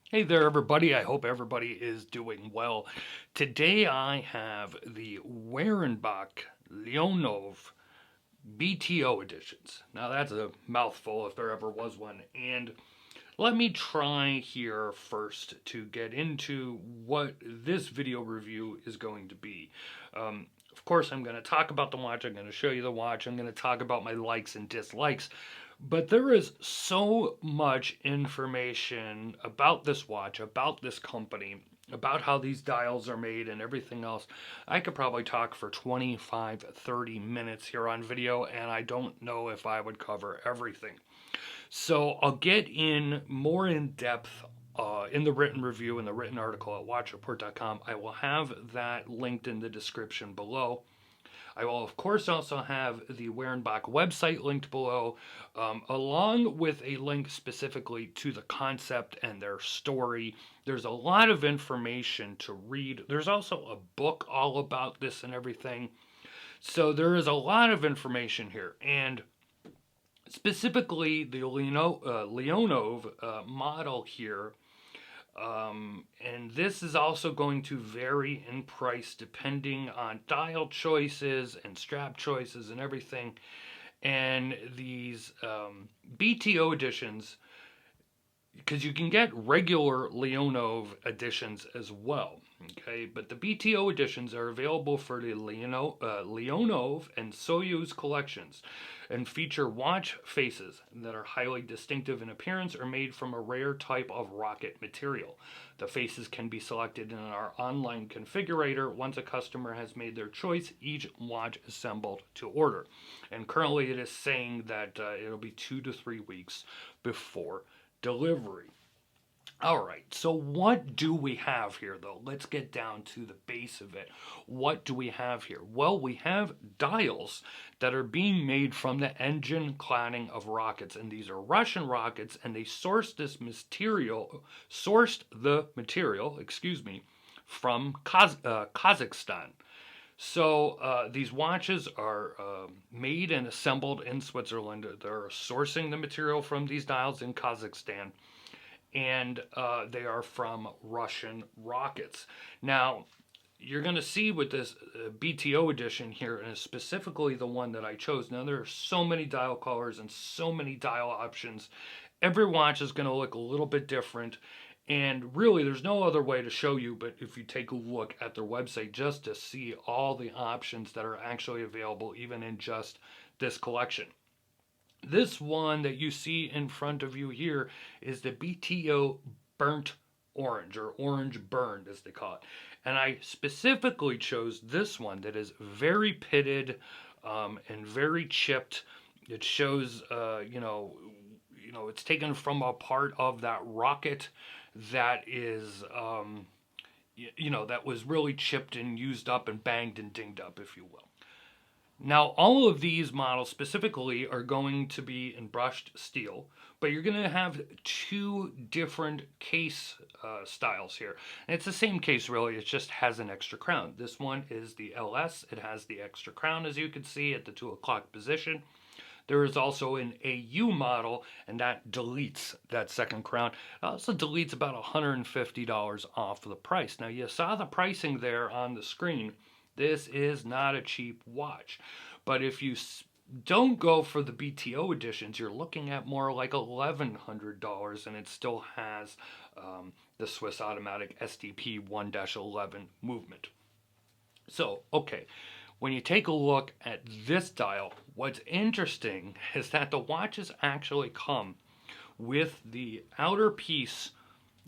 Hey there, everybody. I hope everybody is doing well. Today I have the Werenbach Leonov B.T.O editions. Now that's a mouthful if there ever was one. And let me try here first to get into what this video review is going to be. Of course, I'm going to talk about the watch. I'm going to show you the watch. I'm going to talk about my likes and dislikes. But there is so much information about this watch, about this company, about how these dials are made and everything else. I could probably talk for 25, 30 minutes here on video, and I don't know if I would cover everything. So I'll get in more in depth in the written review, in the written article at watchreport.com. I will have that linked in the description below. I will, of course, also have the Werenbach website linked below, along with a link specifically to the concept and their story. There's a lot of information to read. There's also a book all about this and everything. So there is a lot of information here. And specifically, the Leonov model here, and this is also going to vary in price depending on dial choices and strap choices and everything. And these BTO editions, because you can get regular Leonov editions as well. Okay, but the BTO editions are available for the Leonov and Soyuz collections and feature watch faces that are highly distinctive in appearance or made from a rare type of rocket material. The faces can be selected in our online configurator once a customer has made their choice, each watch assembled to order. And currently it is saying that it'll be 2 to 3 weeks before delivery. All right, so what do we have here though? Let's get down to the base of it. What do we have here? Well, we have dials that are being made from the engine cladding of rockets, and these are Russian rockets, and they sourced the material, from Kazakhstan. So these watches are made and assembled in Switzerland. They're sourcing the material from these dials in Kazakhstan, and they are from Russian rockets. Now, you're going to see with this BTO edition here, and specifically the one that I chose. Now, there are so many dial colors and so many dial options. Every watch is going to look a little bit different. And really, there's no other way to show you, but if you take a look at their website just to see all the options that are actually available, even in just this collection. This one that you see in front of you here is the BTO Burnt Orange, or Orange Burned as they call it. And I specifically chose this one that is very pitted and very chipped. It shows, it's taken from a part of that rocket that is, that was really chipped and used up and banged and dinged up, if you will. Now, all of these models specifically are going to be in brushed steel, but you're going to have two different case styles here. And it's the same case, really, it just has an extra crown. This one is the LS. It has the extra crown, as you can see, at the 2 o'clock position. There is also an AU model, and that deletes that second crown. It also deletes about $150 off the price. Now, you saw the pricing there on the screen. This is not a cheap watch. But if you don't go for the BTO editions, you're looking at more like $1,100, and it still has the Swiss Automatic SDP 1-11 movement. So, okay, when you take a look at this dial, what's interesting is that the watches actually come with the outer piece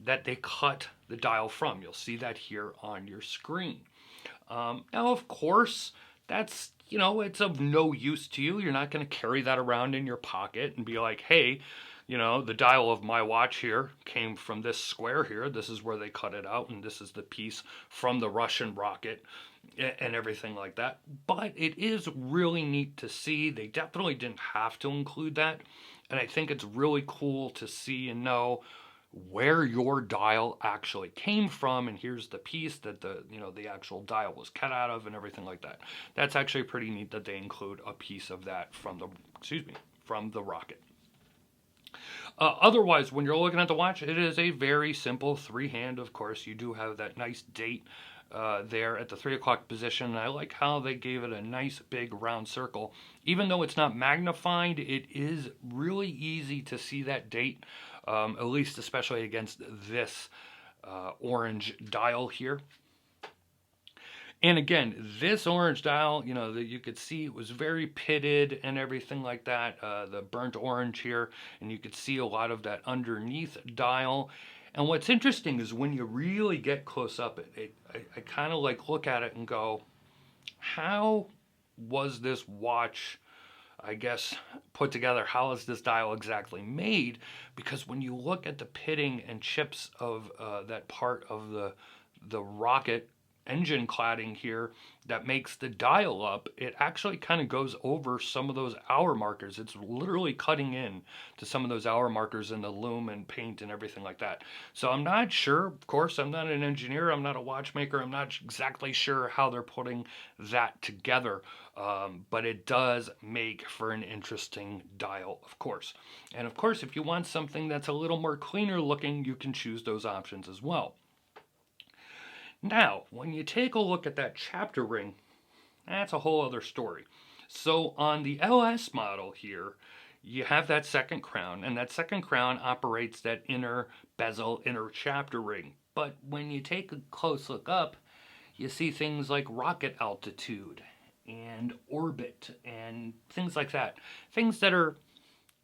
that they cut the dial from. You'll see that here on your screen. Now, of course, that's, it's of no use to you. You're not going to carry that around in your pocket and be like, hey, the dial of my watch here came from this square here. This is where they cut it out, and this is the piece from the Russian rocket and everything like that. But it is really neat to see. They definitely didn't have to include that. And I think it's really cool to see and know where your dial actually came from, and here's the piece that the actual dial was cut out of and everything like that. That's actually pretty neat that they include a piece of that from the rocket. Otherwise, when you're looking at the watch, it is a very simple three-hand. Of course, you do have that nice date there at the 3 o'clock position. And I like how they gave it a nice big round circle. Even though it's not magnified, it is really easy to see that date, at least especially against this orange dial here. And again, this orange dial, you know, that you could see it was very pitted and everything like that, the burnt orange here, and you could see a lot of that underneath dial. And what's interesting is when you really get close up, I kind of like look at it and go, how was this watch, I guess, put together? How is this dial exactly made? Because when you look at the pitting and chips of that part of the rocket engine cladding here that makes the dial up, it actually kind of goes over some of those hour markers. It's literally cutting in to some of those hour markers in the loom and paint and everything like that. So I'm not sure, of course, I'm not an engineer, I'm not a watchmaker, I'm not exactly sure how they're putting that together, but it does make for an interesting dial, of course. And of course, if you want something that's a little more cleaner looking, you can choose those options as well. Now, when you take a look at that chapter ring, that's a whole other story. So on the LS model here, you have that second crown, and that second crown operates that inner bezel, inner chapter ring. But when you take a close look up, you see things like rocket altitude and orbit and things like that. Things that are,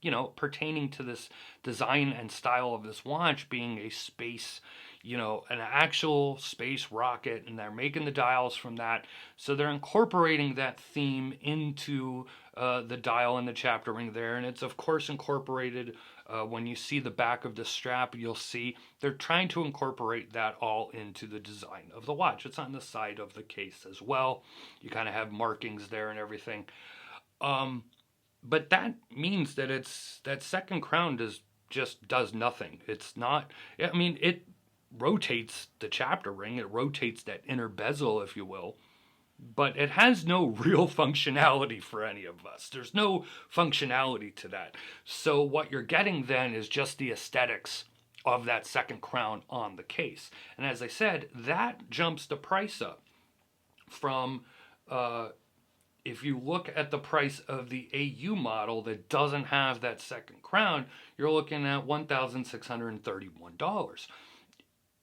you know, pertaining to this design and style of this watch being a space, you know, an actual space rocket, and they're making the dials from that. So they're incorporating that theme into the dial and the chapter ring there. And it's, of course, incorporated when you see the back of the strap, you'll see they're trying to incorporate that all into the design of the watch. It's on the side of the case as well. You kind of have markings there and everything. But that means that it's that second crown just does nothing. It's not, I mean, it rotates the chapter ring, it rotates that inner bezel, if you will, but it has no real functionality for any of us. There's no functionality to that. So what you're getting then is just the aesthetics of that second crown on the case. And as I said, that jumps the price up from, if you look at the price of the AU model that doesn't have that second crown, you're looking at $1,631.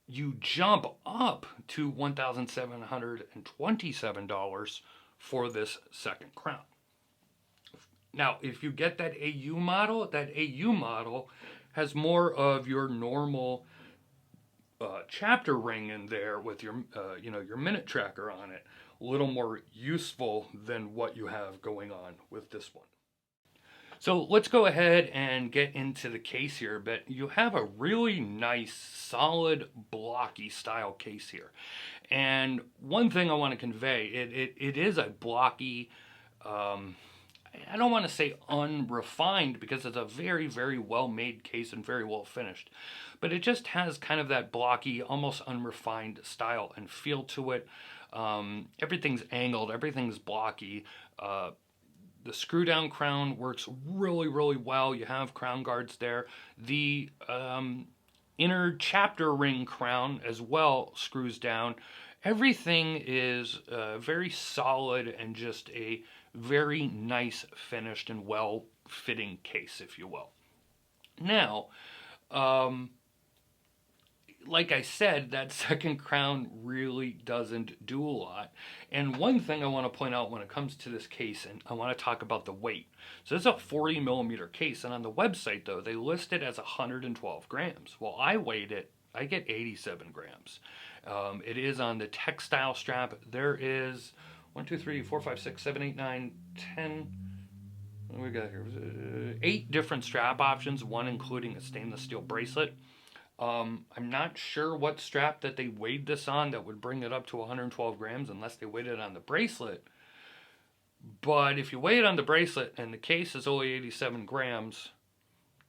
You jump up to $1,727 for this second crown. Now, if you get that AU model has more of your normal chapter ring in there with your, your minute tracker on it. A little more useful than what you have going on with this one. So let's go ahead and get into the case here, but you have a really nice, solid, blocky style case here. And one thing I want to convey, it is a blocky, I don't want to say unrefined, because it's a very, very well made case and very well finished. But it just has kind of that blocky, almost unrefined style and feel to it. Everything's angled, everything's blocky. The screw down crown works really, really well. You have crown guards there. The inner chapter ring crown as well screws down. Everything is very solid and just a very nice finished and well fitting case, if you will. Now, like I said, that second crown really doesn't do a lot. And one thing I want to point out when it comes to this case, and I want to talk about the weight. So this is a 40 millimeter case, and on the website though, they list it as 112 grams. Well, I weighed it, I get 87 grams. It is on the textile strap. There is 1, 2, 3, 4, 5, 6, 7, 8, 9, 10. What do we got here? 8 different strap options, one including a stainless steel bracelet. I'm not sure what strap that they weighed this on that would bring it up to 112 grams unless they weighed it on the bracelet. But if you weigh it on the bracelet and the case is only 87 grams,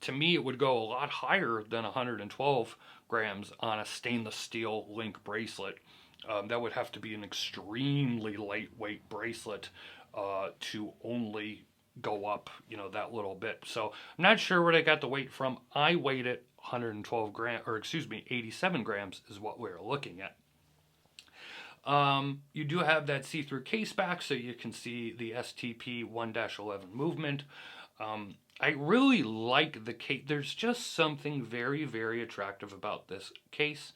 to me it would go a lot higher than 112 grams on a stainless steel link bracelet. That would have to be an extremely lightweight bracelet to only go up, that little bit. So I'm not sure where they got the weight from. I weighed it 112 grams, or excuse me, 87 grams is what we're looking at. You do have that see-through case back, so you can see the STP 1-11 movement. I really like the case. There's just something very, very attractive about this case.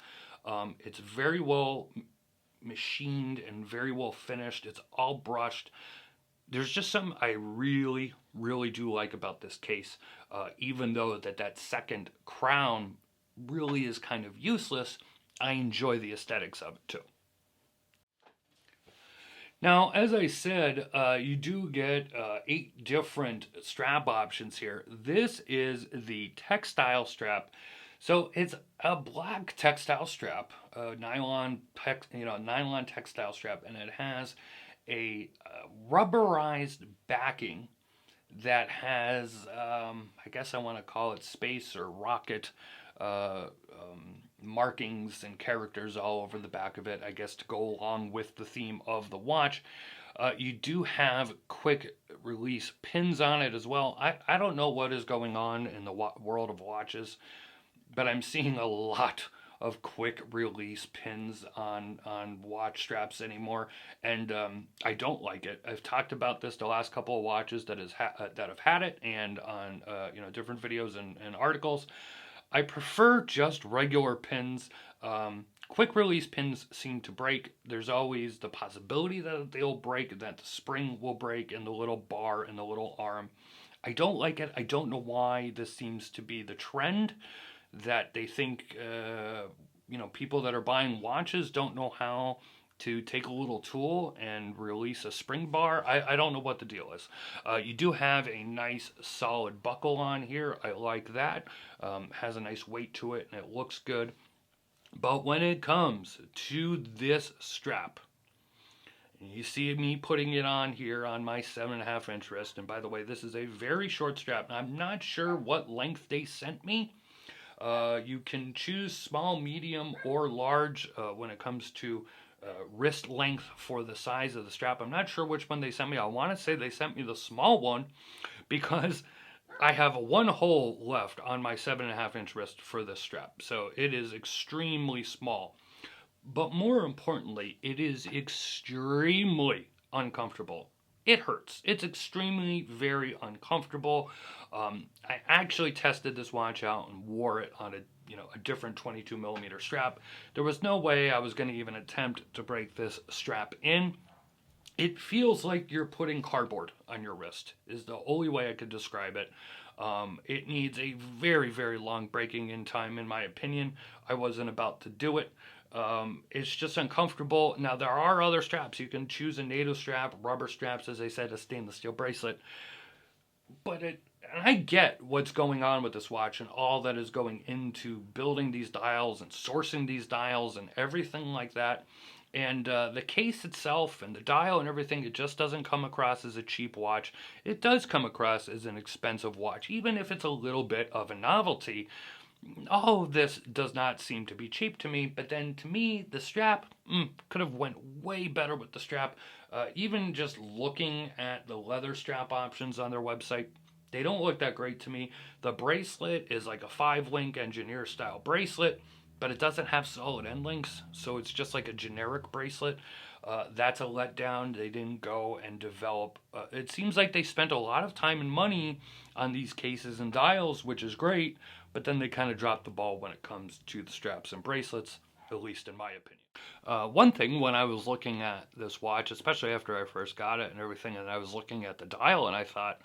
It's very well machined and very well finished. It's all brushed. There's just something I really, really do like about this case, even though that second crown really is kind of useless. I enjoy the aesthetics of it too. Now, as I said, you do get 8 different strap options here. This is the textile strap. So it's a black textile strap, nylon textile strap, and it has a rubberized backing that has, I guess I want to call it space or rocket markings and characters all over the back of it, I guess to go along with the theme of the watch. You do have quick release pins on it as well. I don't know what is going on in the world of watches, but I'm seeing a lot of quick release pins on watch straps anymore, and I don't like it. I've talked about this the last couple of watches that have had it, and on different videos and articles. I prefer just regular pins. Quick release pins seem to break. There's always the possibility that they'll break, that the spring will break in the little bar and the little arm. I don't like it. I don't know why this seems to be the trend, that they think, people that are buying watches don't know how to take a little tool and release a spring bar. I don't know what the deal is. You do have a nice solid buckle on here. I like that. Has a nice weight to it and it looks good. But when it comes to this strap, you see me putting it on here on my 7.5 inch wrist. And by the way, this is a very short strap. I'm not sure what length they sent me. You can choose small, medium, or large when it comes to wrist length for the size of the strap. I'm not sure which one they sent me. I want to say they sent me the small one because I have one hole left on my 7.5 inch wrist for this strap. So it is extremely small. But more importantly, it is extremely uncomfortable. It hurts. It's extremely very uncomfortable. I actually tested this watch out and wore it on a different 22 millimeter strap. There was no way I was going to even attempt to break this strap in. It feels like you're putting cardboard on your wrist, is the only way I could describe it. It needs a very, very long breaking in time, in my opinion. I wasn't about to do it. It's just uncomfortable. Now, there are other straps. You can choose a native strap, rubber straps, as I said, a stainless steel bracelet. But I get what's going on with this watch and all that is going into building these dials and sourcing these dials and everything like that. And the case itself and the dial and everything, it just doesn't come across as a cheap watch. It does come across as an expensive watch, even if it's a little bit of a novelty. All of this does not seem to be cheap to me, but then to me, the strap could have went way better with the strap. Even just looking at the leather strap options on their website, they don't look that great to me. The bracelet is like a 5-link engineer style bracelet, but it doesn't have solid end links, so it's just like a generic bracelet. That's a letdown. They didn't go and develop. It seems like they spent a lot of time and money on these cases and dials, which is great, but then they kind of dropped the ball when it comes to the straps and bracelets, at least in my opinion. One thing, when I was looking at this watch, especially after I first got it and everything, and I was looking at the dial, and I thought,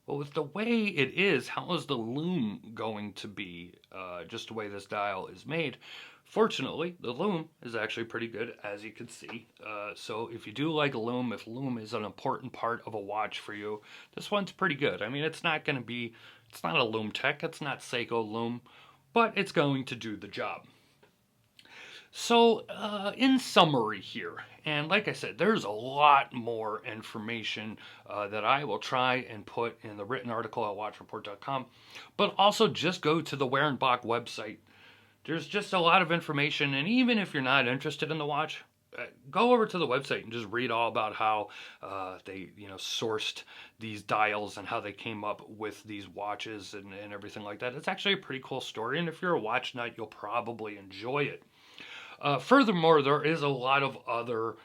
well, with the way it is, how is the loom going to be, just the way this dial is made? Fortunately, the loom is actually pretty good, as you can see. So if you do like loom, if loom is an important part of a watch for you, this one's pretty good. I mean, it's not going to be, it's not a Loom Tech, it's not Seiko loom, but it's going to do the job. So, in summary here, and like I said, there's a lot more information that I will try and put in the written article at watchreport.com, but also just go to the Werenbach website. There's just a lot of information, and even if you're not interested in the watch, go over to the website and just read all about how they, sourced these dials and how they came up with these watches and everything like that. It's actually a pretty cool story, and if you're a watch nut, you'll probably enjoy it. Furthermore, there is a lot of other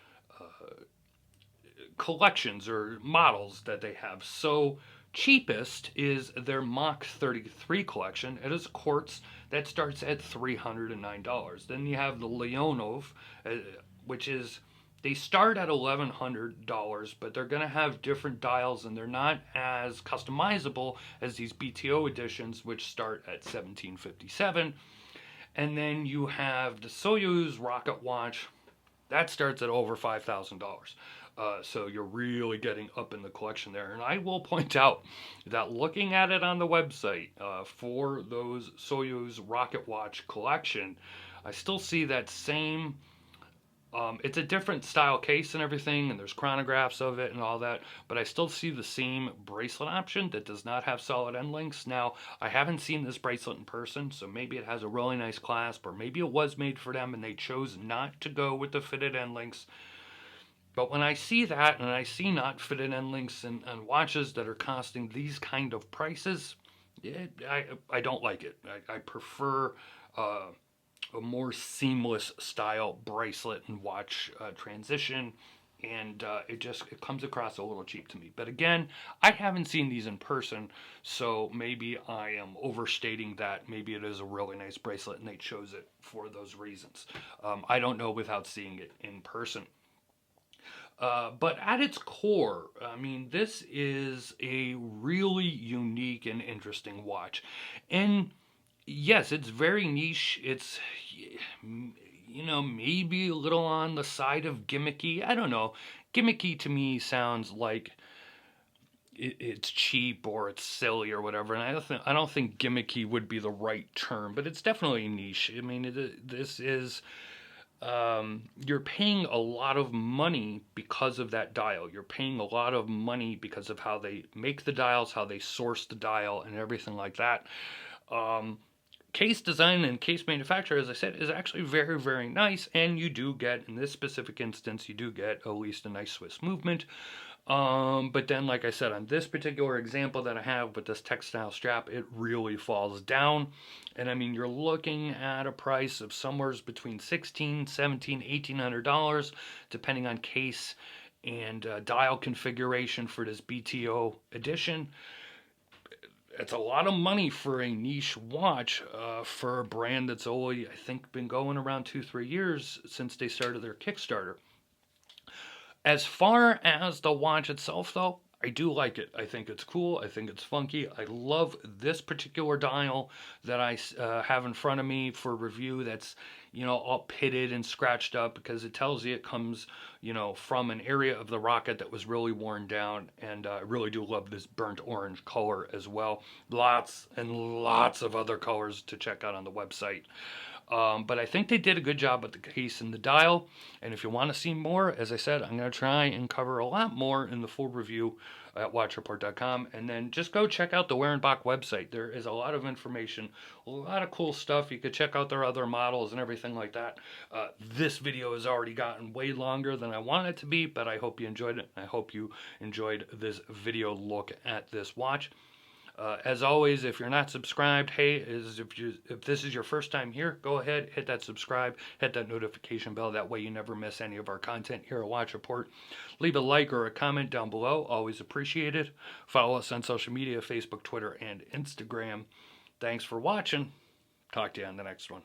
collections or models that they have. So cheapest is their Mach 33 collection. It is a quartz that starts at $309. Then you have the Leonov, which is, they start at $1,100, but they're going to have different dials and they're not as customizable as these BTO editions, which start at $1,757. And then you have the Soyuz rocket watch that starts at over $5,000. So you're really getting up in the collection there. And I will point out that looking at it on the website for those Soyuz rocket watch collection, I still see that same, it's a different style case and everything, and there's chronographs of it and all that, but I still see the same bracelet option that does not have solid end links. Now, I haven't seen this bracelet in person, so maybe it has a really nice clasp, or maybe it was made for them and they chose not to go with the fitted end links. But when I see that, and I see not fitted end links and watches that are costing these kind of prices, I don't like it. I prefer a more seamless style bracelet and watch transition, and it comes across a little cheap to me. But again, I haven't seen these in person, so maybe I am overstating that. Maybe it is a really nice bracelet and they chose it for those reasons. I don't know without seeing it in person. But at its core, I mean, this is a really unique and interesting watch. And yes, it's very niche. It's, maybe a little on the side of gimmicky. I don't know. Gimmicky to me sounds like it's cheap or it's silly or whatever. And I don't think gimmicky would be the right term, but it's definitely niche. I mean, this is... you're paying a lot of money because of that dial. You're paying a lot of money because of how they make the dials, how they source the dial, and everything like that. Case design and case manufacture, as I said, is actually very, very nice, and you do get, in this specific instance, you do get at least a nice Swiss movement. But then, like I said, on this particular example that I have with this textile strap, it really falls down. And I mean, you're looking at a price of somewhere between $1,600, $1,700, $1,800, depending on case and dial configuration for this BTO edition. It's a lot of money for a niche watch for a brand that's only, I think, been going around 2-3 years since they started their Kickstarter. As far as the watch itself, though, I do like it. I think it's cool. I think it's funky. I love this particular dial that I have in front of me for review that's, all pitted and scratched up, because it tells you it comes, from an area of the rocket that was really worn down. And I really do love this burnt orange color as well. Lots and lots of other colors to check out on the website. But I think they did a good job with the case and the dial. And if you want to see more, as I said, I'm going to try and cover a lot more in the full review at watchreport.com. And then just go check out the Werenbach website. There is a lot of information, a lot of cool stuff. You could check out their other models and everything like that. This video has already gotten way longer than I wanted it to be, but I hope you enjoyed it. I hope you enjoyed this video look at this watch. As always, if you're not subscribed, hey, if this is your first time here, go ahead, hit that subscribe, hit that notification bell. That way you never miss any of our content here at Watch Report. Leave a like or a comment down below. Always appreciated. Follow us on social media, Facebook, Twitter, and Instagram. Thanks for watching. Talk to you on the next one.